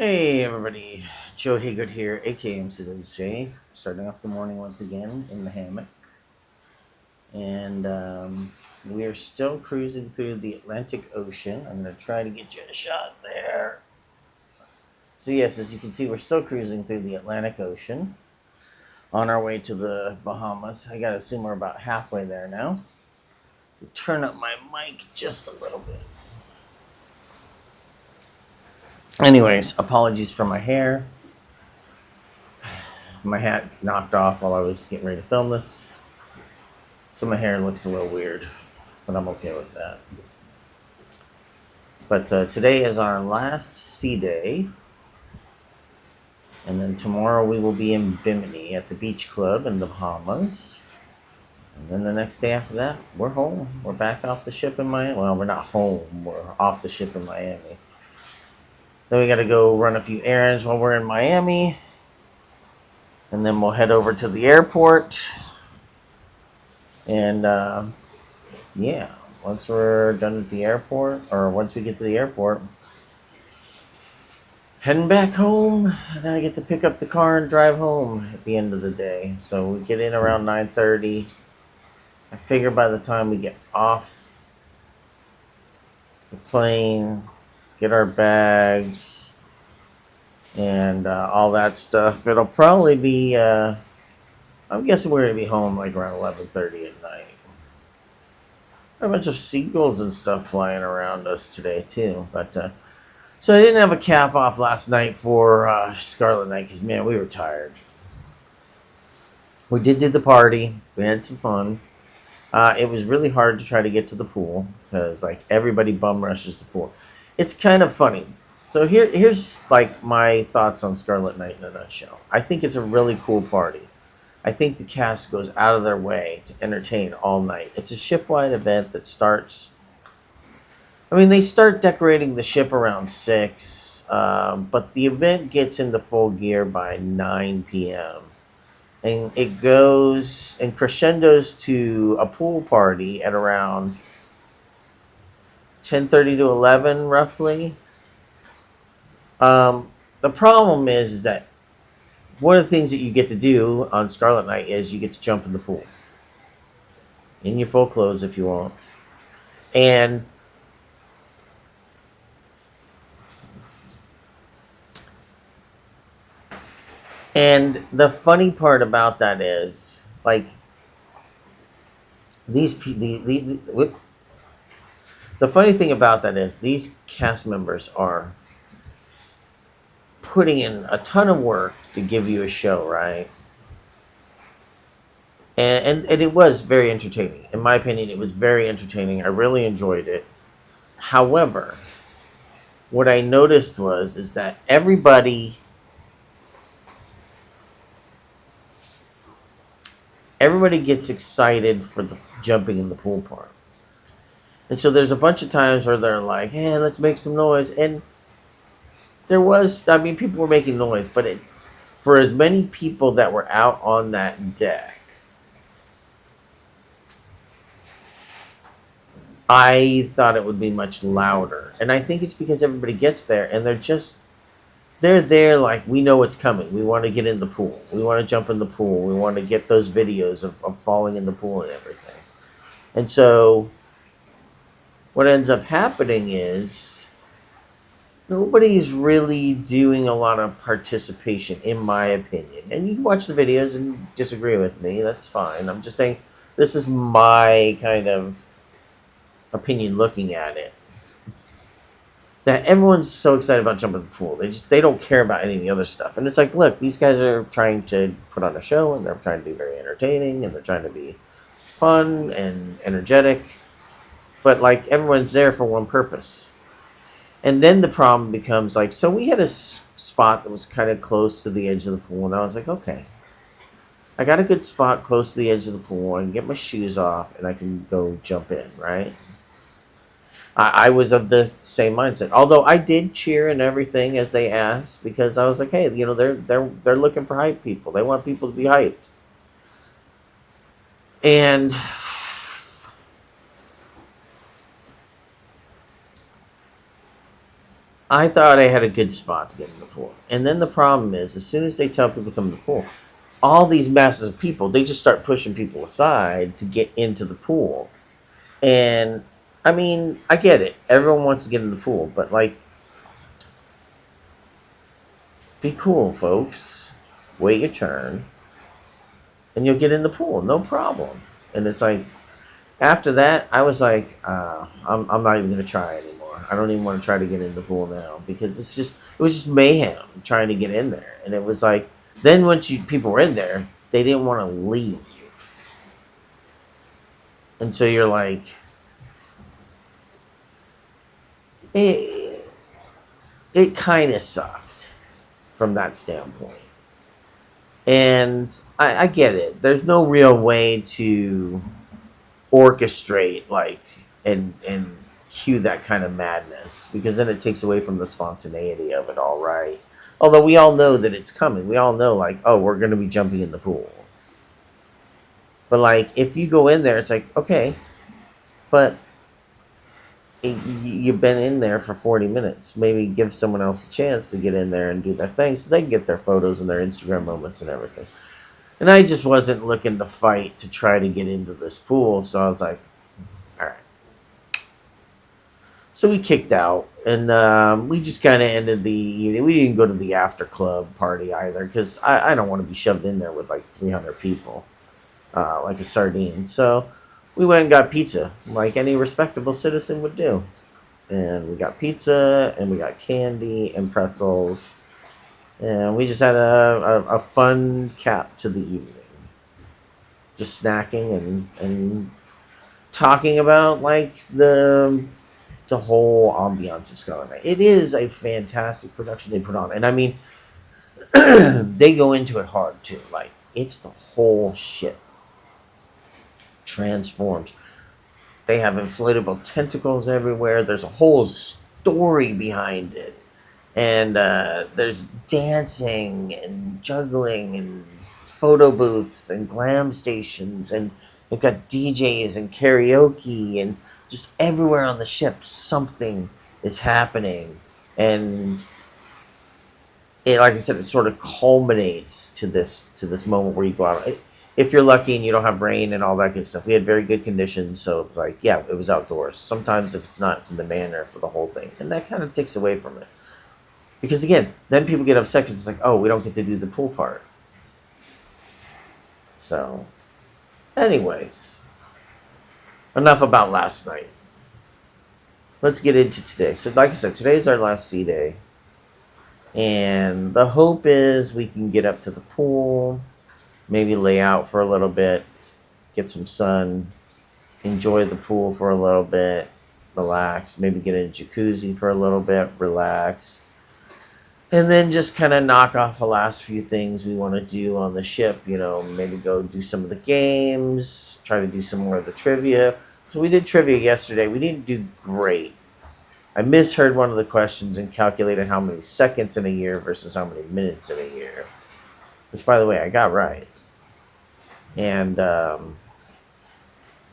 Hey everybody, Joe Haggard here, aka mclazyj, starting off the morning once again in the hammock. And we are still cruising through the Atlantic Ocean. I'm going to try to get you a shot there. So, yes, as you can see, we're still cruising through the Atlantic Ocean on our way to the Bahamas. I got to assume we're about halfway there now. Turn up my mic just a little bit. Anyways, apologies for my hair. My hat knocked off while I was getting ready to film this. So my hair looks a little weird, but I'm okay with that. But today is our last sea day. And then tomorrow we will be in Bimini at the beach club in the Bahamas. And then the next day after that, we're home. We're back off the ship in Miami. Well, we're not home. We're off the ship in Miami. Then we got to go run a few errands while we're in Miami. And then we'll head over to the airport. And yeah, once we're done at the airport, or once we get to the airport, heading back home. Then I get to pick up the car and drive home at the end of the day. So we get in around 9:30. I figure by the time we get off the plane, get our bags, and all that stuff, it'll probably be. I'm guessing we're gonna be home like around 11:30 at night. A bunch of seagulls and stuff flying around us today too, but. So I didn't have a cap off last night for Scarlet Night because, man, we were tired. We did do the party. We had some fun. It was really hard to try to get to the pool because, like, everybody bum rushes the pool. It's kind of funny. So here's, like, my thoughts on Scarlet Night in a nutshell. I think it's a really cool party. I think the cast goes out of their way to entertain all night. It's a ship-wide event that starts. I mean, they start decorating the ship around 6, but the event gets into full gear by 9 p.m. And it goes and crescendos to a pool party at around 10:30 to 11, roughly. The problem is that one of the things that you get to do on Scarlet Night is you get to jump in the pool. In your full clothes if you want. And And the funny part about that is, like, these the funny thing about that is these cast members are putting in a ton of work to give you a show, right? And it was very entertaining. In my opinion, it was very entertaining. I really enjoyed it. However, what I noticed was is that everybody gets excited for the jumping in the pool part. And so there's a bunch of times where they're like, "Hey, let's make some noise." And I mean, people were making noise, but for as many people that were out on that deck, I thought it would be much louder. And I think it's because everybody gets there and they're there like, we know what's coming. We want to get in the pool. We want to jump in the pool. We want to get those videos of falling in the pool and everything. And so what ends up happening is nobody's really doing a lot of participation, in my opinion. And you can watch the videos and disagree with me. That's fine. I'm just saying this is my kind of opinion looking at it. That everyone's so excited about jumping in the pool. They don't care about any of the other stuff. And it's like, look, these guys are trying to put on a show and they're trying to be very entertaining and they're trying to be fun and energetic. But like everyone's there for one purpose. And then the problem becomes like, so we had a spot that was kind of close to the edge of the pool, and I was like, okay, I got a good spot close to the edge of the pool. I can get my shoes off, and I can go jump in, right? I was of the same mindset. Although I did cheer and everything as they asked, because I was like, hey, they're looking for hype people. They want people to be hyped. And I thought I had a good spot to get in the pool. And then the problem is, as soon as they tell people to come to the pool, all these masses of people, they just start pushing people aside to get into the pool. And I mean, I get it. Everyone wants to get in the pool, but like, be cool, folks. Wait your turn, and you'll get in the pool, no problem. And it's like, after that, I was like, I'm not even gonna try anymore. I don't even want to try to get in the pool now because it was just mayhem trying to get in there. And it was like, then once people were in there, they didn't want to leave, and so you're like, it, it kind of sucked from that standpoint. And I get it. There's no real way to orchestrate and cue that kind of madness because then it takes away from the spontaneity of it all, right? Although we all know that it's coming. We all know, like, oh, we're going to be jumping in the pool. But like, if you go in there, it's like, okay, but you've been in there for 40 minutes. Maybe give someone else a chance to get in there and do their thing so they can get their photos and their Instagram moments and everything. And I just wasn't looking to fight to try to get into this pool. So I was like, all right. So we kicked out, and we just kind of ended the evening. We didn't go to the after club party either because I don't want to be shoved in there with like 300 people like a sardine. So we went and got pizza like any respectable citizen would do. And we got pizza, and we got candy and pretzels. And we just had a fun cap to the evening. Just snacking and talking about like the whole ambiance of Scarlet Lady. It is a fantastic production they put on. And I mean, they go into it hard too. Like, it's the whole ship transforms. They have inflatable tentacles everywhere. There's a whole story behind it. And there's dancing and juggling and photo booths and glam stations. And they've got DJs and karaoke. And just everywhere on the ship, something is happening. And it, like I said, it sort of culminates to this moment where you go out. If you're lucky and you don't have rain and all that good stuff, we had very good conditions, so it's like, yeah, it was outdoors. Sometimes if it's not, it's in the manor for the whole thing, and that kind of takes away from it. Because again, then people get upset because it's like, oh, we don't get to do the pool part. So, anyways, enough about last night. Let's get into today. So, like I said, today's our last sea day. And the hope is we can get up to the pool, maybe lay out for a little bit, get some sun, enjoy the pool for a little bit, relax, maybe get in a jacuzzi for a little bit, relax. And then just kind of knock off the last few things we want to do on the ship. You know, maybe go do some of the games, try to do some more of the trivia. So we did trivia yesterday. We didn't do great. I misheard one of the questions and calculated how many seconds in a year versus how many minutes in a year. Which, by the way, I got right. And, but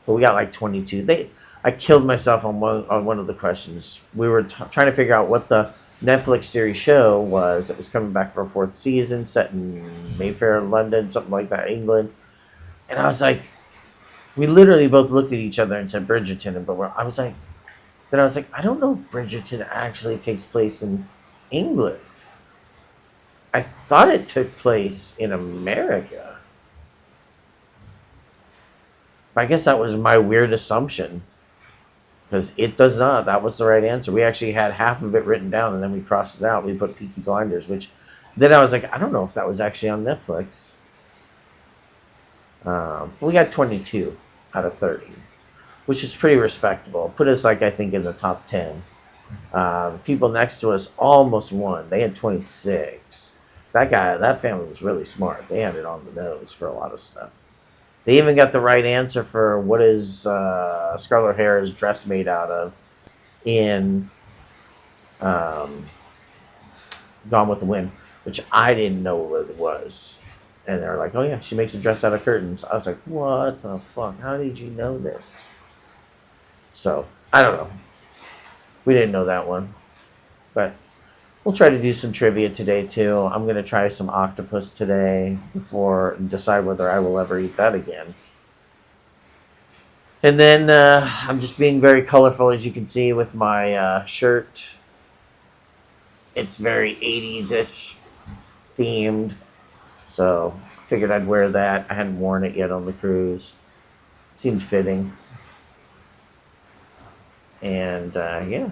we got like 22. I killed myself on one of the questions. We were trying to figure out what the Netflix series show was that was coming back for a fourth season, set in Mayfair, London, something like that, England. And I was like, we literally both looked at each other and said Bridgerton, but I was like, I don't know if Bridgerton actually takes place in England. I thought it took place in America. I guess that was my weird assumption. Because it does not. That was the right answer. We actually had half of it written down, and then we crossed it out. We put Peaky Blinders, which then I was like, I don't know if that was actually on Netflix. We got 22 out of 30, which is pretty respectable. Put us, like, I think, in the top 10. People next to us almost won. They had 26. That family was really smart. They had it on the nose for a lot of stuff. They even got the right answer for what is Scarlet O'Hara's dress made out of in Gone with the Wind, which I didn't know what it was. And they were like, oh yeah, she makes a dress out of curtains. I was like, what the fuck? How did you know this? So, I don't know. We didn't know that one. But we'll try to do some trivia today too. I'm gonna try some octopus today before decide whether I will ever eat that again. And then I'm just being very colorful, as you can see, with my shirt. It's very 80s-ish themed, so figured I'd wear that. I hadn't worn it yet on the cruise. It seemed fitting. And yeah,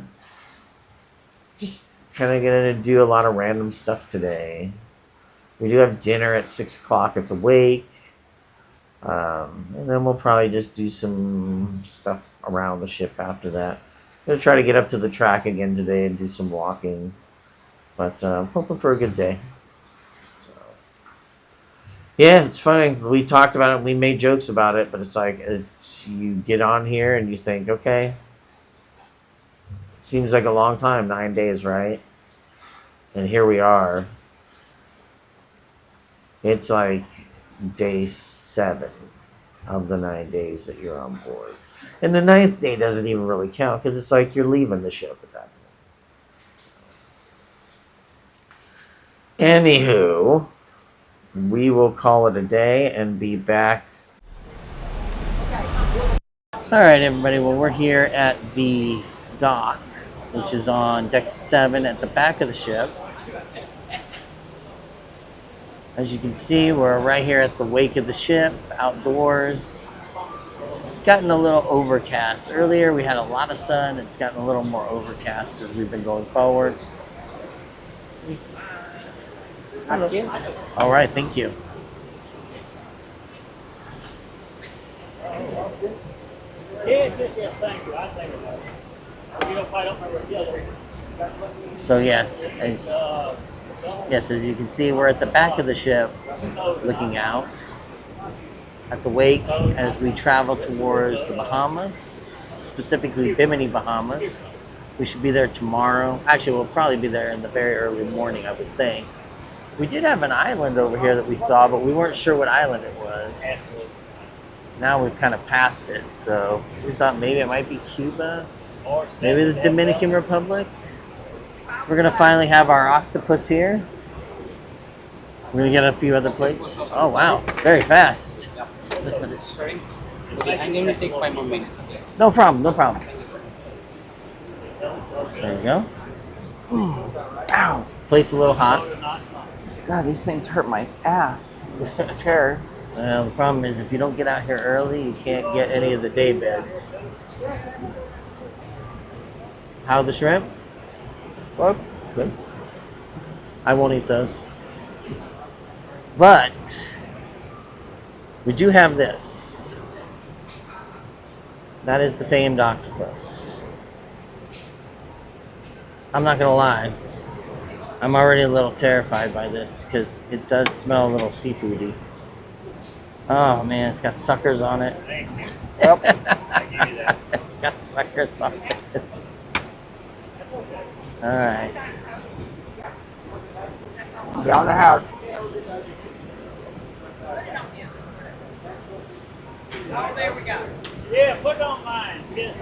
just kind of gonna do a lot of random stuff today. We do have dinner at 6 o'clock at the wake. And then we'll probably just do some stuff around the ship after that. I'm going to try to get up to the track again today and do some walking. But I'm hoping for a good day. So, yeah, it's funny. We talked about it. We made jokes about it. But it's like you get on here and you think, okay, it seems like a long time, 9 days, right? And here we are. It's like day 7 of the 9 days that you're on board. And the 9th day doesn't even really count because it's like you're leaving the ship at that point. Anywho, we will call it a day and be back. Alright, everybody. Well, we're here at the dock, which is on deck 7 at the back of the ship. As you can see, we're right here at the wake of the ship, outdoors. It's gotten a little overcast. Earlier we had a lot of sun. It's gotten a little more overcast as we've been going forward. All right, thank you. Yes, thank you. I think about it. I don't remember the other. So yes, as you can see, we're at the back of the ship, looking out at the wake as we travel towards the Bahamas, specifically Bimini, Bahamas. We should be there tomorrow. Actually, we'll probably be there in the very early morning, I would think. We did have an island over here that we saw, but we weren't sure what island it was. Now we've kind of passed it, so we thought maybe it might be Cuba, maybe the Dominican Republic. So we're going to finally have our octopus here. We're going to get a few other plates. Oh, wow. Very fast. Sorry. Okay, I'm going to take 5 more minutes, okay? No problem, no problem. There you go. Ow. Plate's a little hot. God, these things hurt my ass. This chair. Well, the problem is if you don't get out here early, you can't get any of the day beds. How are the shrimp? What? Good. I won't eat those. But we do have this. That is the famed octopus. I'm not gonna lie. I'm already a little terrified by this because it does smell a little seafoody. Oh man, it's got suckers on it. Yep. It's got suckers on it. Alright. Get out of the house. Oh, there we go. Yeah, put on mine. Yes,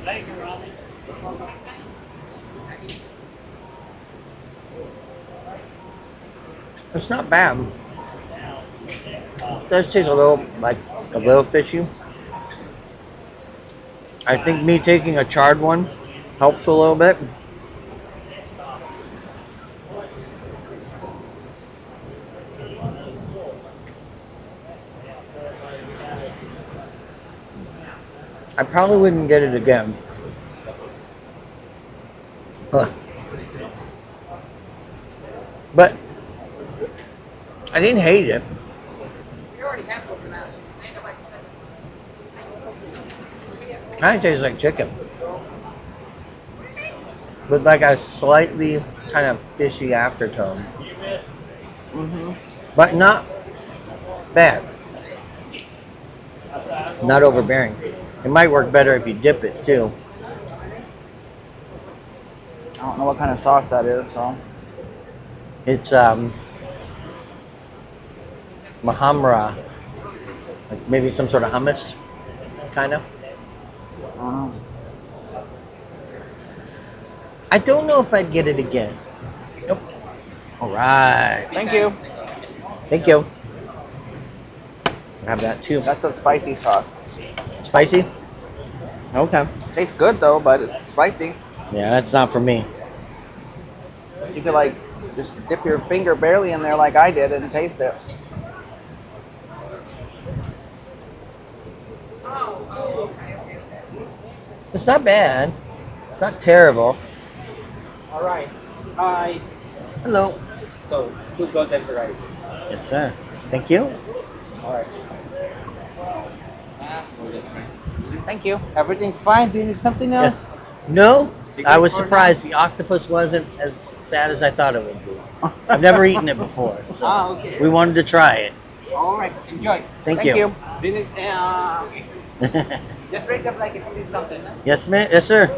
thank you, Ronnie. It's not bad. It does taste a little fishy. I think me taking a charred one helps a little bit. I probably wouldn't get it again. But I didn't hate it. Kind of tastes like chicken, with like a slightly kind of fishy aftertone. But not bad. Not overbearing. It might work better if you dip it too. I don't know what kind of sauce that is, so. It's mahamra, like maybe some sort of hummus, kind of. Oh. I don't know if I'd get it again. Nope. All right. Thank you. Thank you. Have that too. That's a spicy sauce. Spicy? Okay. Tastes good though, but it's spicy. Yeah, that's not for me. You could like just dip your finger barely in there like I did and taste it. It's not bad. It's not terrible. All right. Hi. Hello. So, 2 golden varieties. Yes, sir. Thank you. All right. Thank you. Everything fine? Do you need something else? Yes. No, You I good was for surprised the octopus wasn't as bad as I thought it would be. I've never eaten it before, so Okay. we wanted to try it. All right. Enjoy. Thank you. Do you need, just raise the flag if you need something. Huh? Yes, ma'am. Yes, sir.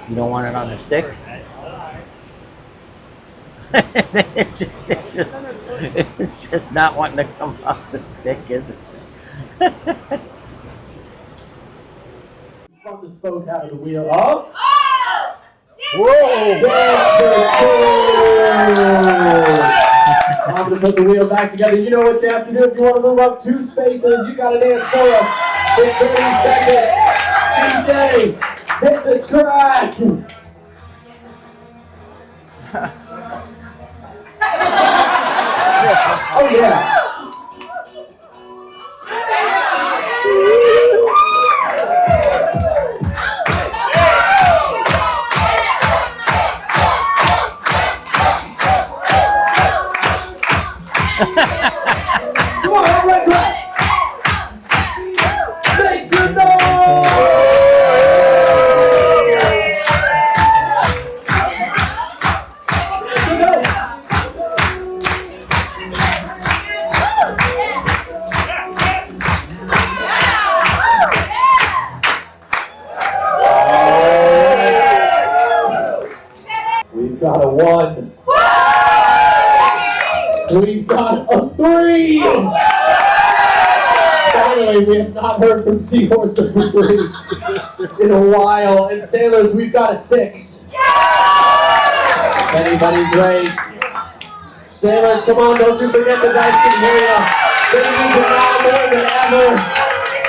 You don't want it on the stick? it's just not wanting to come off the stick, is it? From the spoke out of the wheel of. Whoa! I'm going to put the wheel back together. You know what you have to do if you want to move up 2 spaces. You got to dance for us in 30 seconds. DJ, hit the track. Oh, yeah. Come on, all right, clap. Make some noise. Make some noise. We've got a 1. We've got a 3. Finally, we have not heard from Seahorse or 3 in a while. And Sailors, we've got a 6. Anybody great? Sailors, come on, don't you forget the guys can hear you. They need you now more than ever.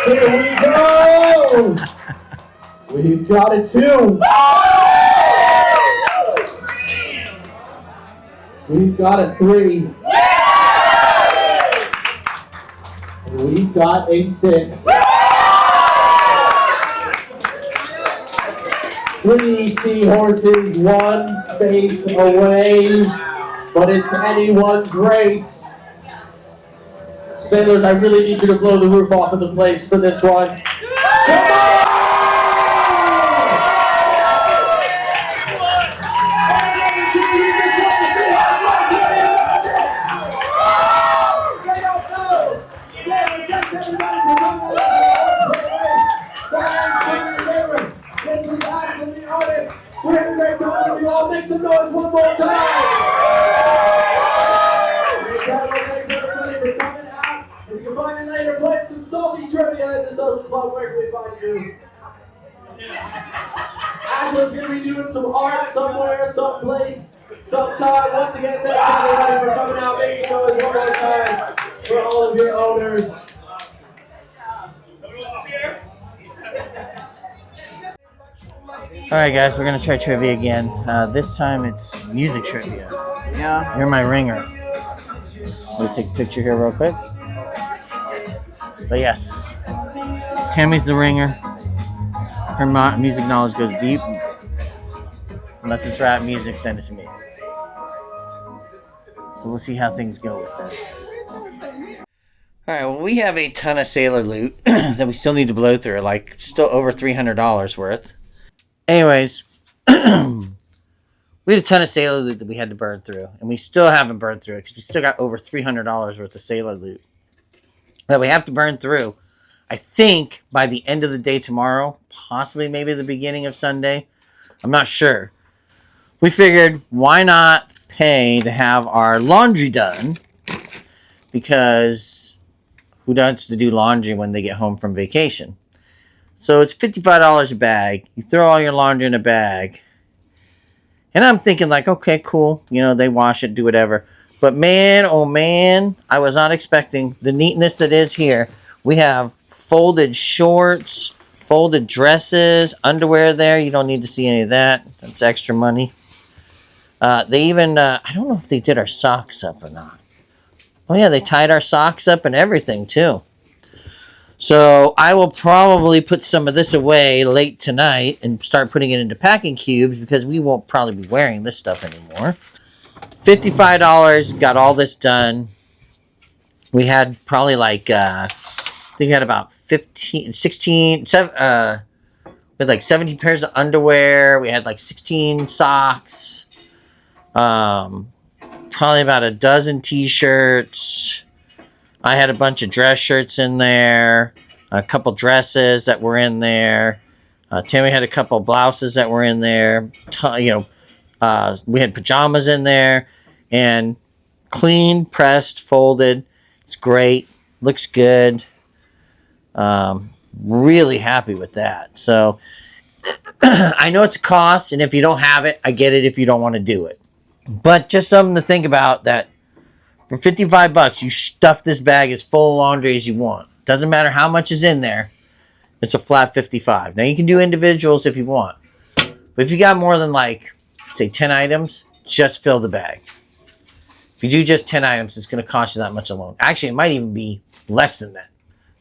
Here we go. We've got a 2. We've got a 3. And we've got a 6. 3 seahorses, 1 space away, but it's anyone's race. Sailors, I really need you to blow the roof off of the place for this one. Come on! We're having a great time. We all make some noise one more time. Thanks everybody for coming out. If you can find me later playing some salty trivia at the social club, where can we find you? Ashley's going to be doing some art somewhere, someplace, sometime. Once again, thanks everybody for coming out. Make some noise one more time for all of your owners. All right, guys, we're gonna try trivia again. This time it's music trivia. Yeah. You're my ringer. Let me take a picture here real quick. But yes, Tammy's the ringer. Her music knowledge goes deep. Unless it's rap music, then it's me. So we'll see how things go with this. All right, well, we have a ton of sailor loot that we still need to blow through, like still over $300 worth. Anyways, we had a ton of sailor loot that we had to burn through, and we still haven't burned through it because we still got over $300 worth of sailor loot that we have to burn through. I think by the end of the day tomorrow, possibly maybe the beginning of Sunday, I'm not sure. We figured, why not pay to have our laundry done? Because who wants to do laundry when they get home from vacation? So it's $55 a bag. You throw all your laundry in a bag. And I'm thinking like, okay, cool. You know, they wash it, do whatever. But man, oh man, I was not expecting the neatness that is here. We have folded shorts, folded dresses, underwear there. You don't need to see any of that. That's extra money. They even, I don't know if they did our socks up or not. Oh yeah, they tied our socks up and everything too. So I will probably put some of this away late tonight and start putting it into packing cubes because we won't probably be wearing this stuff anymore. $55, got all this done. We had probably like, I think we had about 16, we had like 17 pairs of underwear. We had like 16 socks. Probably about a dozen t-shirts. I had a bunch of dress shirts in there, a couple dresses that were in there. Tammy had a couple blouses that were in there. We had pajamas in there, and clean, pressed, folded. It's great. Looks good. Really happy with that. So I know it's a cost, and if you don't have it, I get it if you don't want to do it. But just something to think about, that for $55, you stuff this bag as full of laundry as you want. Doesn't matter how much is in there. It's a flat $55. Now you can do individuals if you want. But if you got more than like, say 10 items, just fill the bag. If you do just 10 items, it's going to cost you that much alone. Actually, it might even be less than that.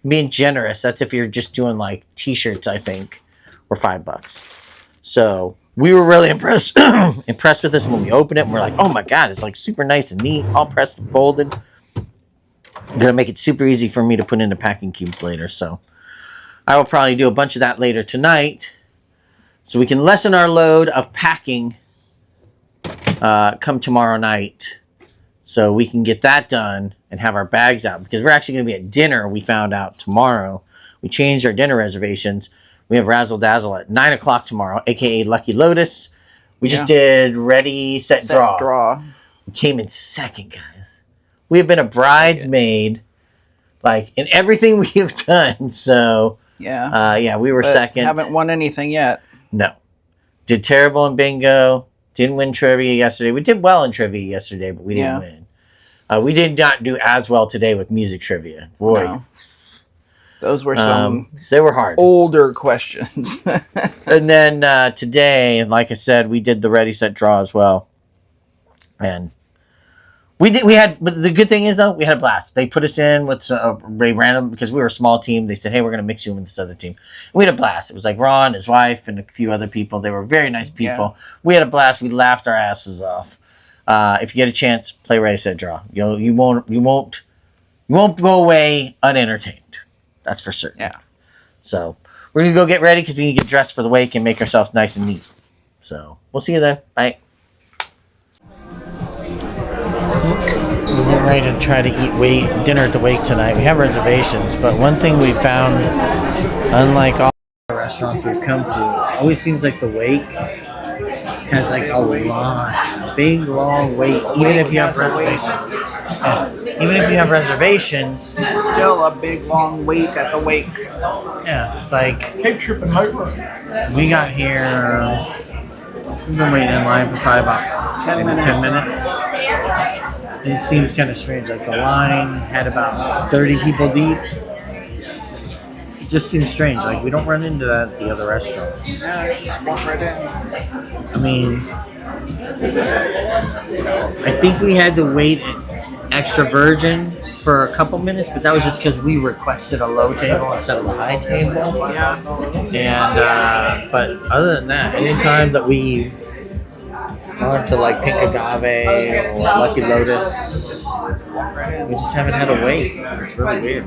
Being generous, that's if you're just doing like t-shirts, I think, or $5. So we were really impressed with this when we opened it. And we're like, oh my God, it's like super nice and neat, all pressed and folded. Gonna make it super easy for me to put into packing cubes later. So I will probably do a bunch of that later tonight, so we can lessen our load of packing come tomorrow night, so we can get that done and have our bags out, because we're actually going to be at dinner. We found out tomorrow. We changed our dinner reservations. We have Razzle Dazzle at 9 o'clock tomorrow, aka Lucky Lotus. We just did Ready, Set, Draw. We came in second, guys. We have been a bridesmaid, like, in everything we have done. So yeah, we were second. Haven't won anything yet. No, did terrible in bingo. Didn't win trivia yesterday. We did well in trivia yesterday, but we didn't win. We did not do as well today with music trivia. Boy. No. Those were some they were hard. Older questions. And then today, like I said, we did the Ready, Set, Draw as well. And but the good thing is, though, we had a blast. They put us in with random, because we were a small team. They said, hey, we're going to mix you in with this other team. And we had a blast. It was like Ron, his wife, and a few other people. They were very nice people. Yeah. We had a blast. We laughed our asses off. If you get a chance, play Ready, Set, Draw. You won't go away unentertained. That's for certain. Yeah. So we're going to go get ready, because we need to get dressed for the wake and make ourselves nice and neat. So we'll see you there. Bye. We're getting ready to try to eat dinner at the wake tonight. We have reservations, but one thing we found, unlike all the restaurants we've come to, it always seems like the wake has like a big long wait, even if you have reservations. Even if you have reservations, still a big long wait at the wake. Yeah, it's like Cape Trip and Hyper. We got here. We've been waiting in line for probably about 10 minutes. It seems kind of strange. Like the line had about 30 people deep. It just seems strange. Like we don't run into that at the other restaurants. Yeah, just walk right in. I mean, I think we had to wait extra Virgin for a couple minutes, but that was just because we requested a low table instead of a high table. Yeah. And but other than that, anytime that we gone to like Pink Agave or Lucky Lotus, we just haven't had to wait. It's really weird.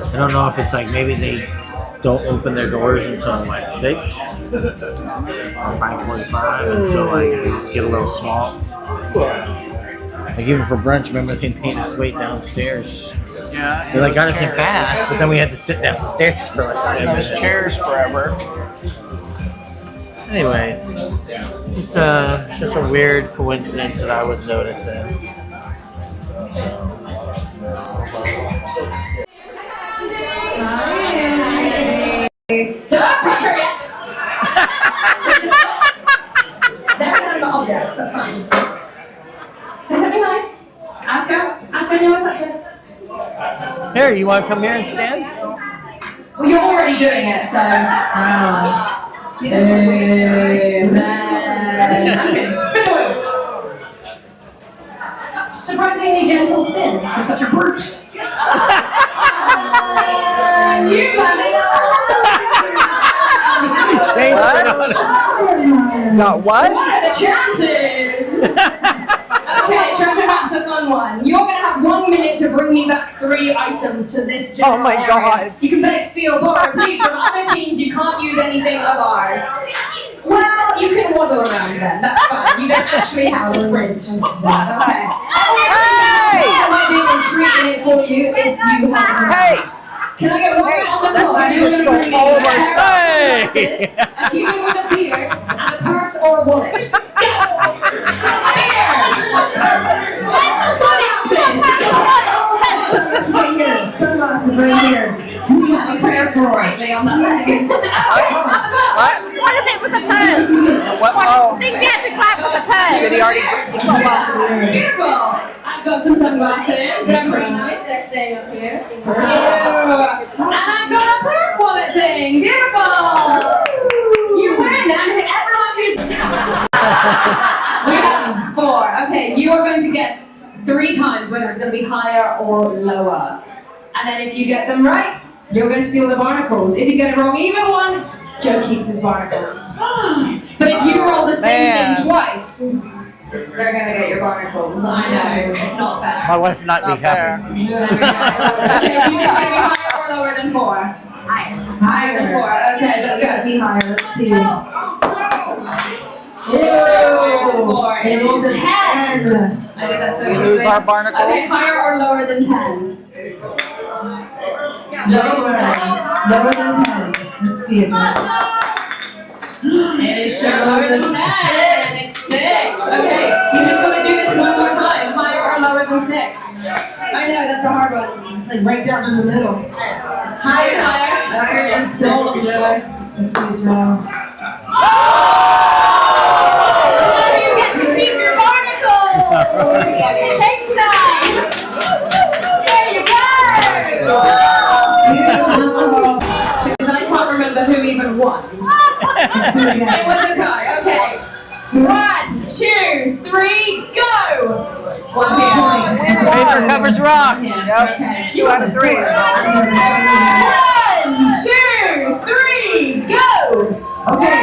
I don't know if it's like maybe they don't open their doors until like 6 or 5:45, and so like they just get a little small. Like even for brunch, remember they made us wait downstairs. Yeah. They like got us in chairs. fast, but then we had to sit downstairs for like 10 In those minutes. chairs forever. Anyways, just a weird coincidence that I was noticing. Don't touch her yet! They're inanimate objects, that's fine. Say something nice. Ask her if you want to touch her. Here, you want to come here and stand? Well, you're already doing it, so. Amen. Okay, spin the wheel. Surprisingly gentle spin for such a brute. You money. Got what? What are the chances? Okay, treasure map's a fun one. You're gonna have 1 minute to bring me back 3 items to this general Oh my area. God. You can beg, steal, borrow, repeat from other teams. You can't use anything of ours. Well, you can waddle around then. That's fine. You don't actually have to sprint. Okay. I might be able to treat in it for you if you have. Hey! Can I get one Hey, on the that floor? time You're just gonna stole bring all me of our a stuff. pair of sunglasses, a human with a beard, and a purse or a wallet. Go! Beard! Sunglasses! Right here. Sunglasses right here. Please be careful. Rightly on that leg. What? What if it was a purse? What? Oh. Things you had to clap was a purse. Did he already? Beautiful! I've got some sunglasses. They're pretty nice. They're staying up here. And I've got a purse wallet thing. Beautiful! You win! And everyone who... We have 4. Okay, you are going to guess 3 times whether it's going to be higher or lower. And then if you get them right, you're going to steal the barnacles. If you get it wrong even once, Joe keeps his barnacles. But if you roll the same thing twice, they're going to get your barnacles. I know, it's not fair. My wife would not be Not fair. happy. Okay, do you think it's going to be higher or lower than 4? Higher. Higher than 4. Okay, let's go. Be higher. Let's see. Higher than 4. It is 10. 10. I think that's so We good. lose our barnacles. Okay, higher or lower than 10? Lower. Lower than 10. Let's see it. It is sure lower than 10. It's 6. Okay, you just got to do this one more time. Higher or lower than 6? I know, that's a hard one. It's like right down in the middle. Higher. Higher than 6. Roll them, Joe. Let's see, Joe. You get to keep your barnacles. Take some. There you go. Beautiful. Because I can't remember who even won. Let's do it It again. was a tie. Okay. 1, 2, 3, go. 1 here. Paper covers rock. Yeah. Okay. 2 out of 3. 1, 2, 3, go. Okay.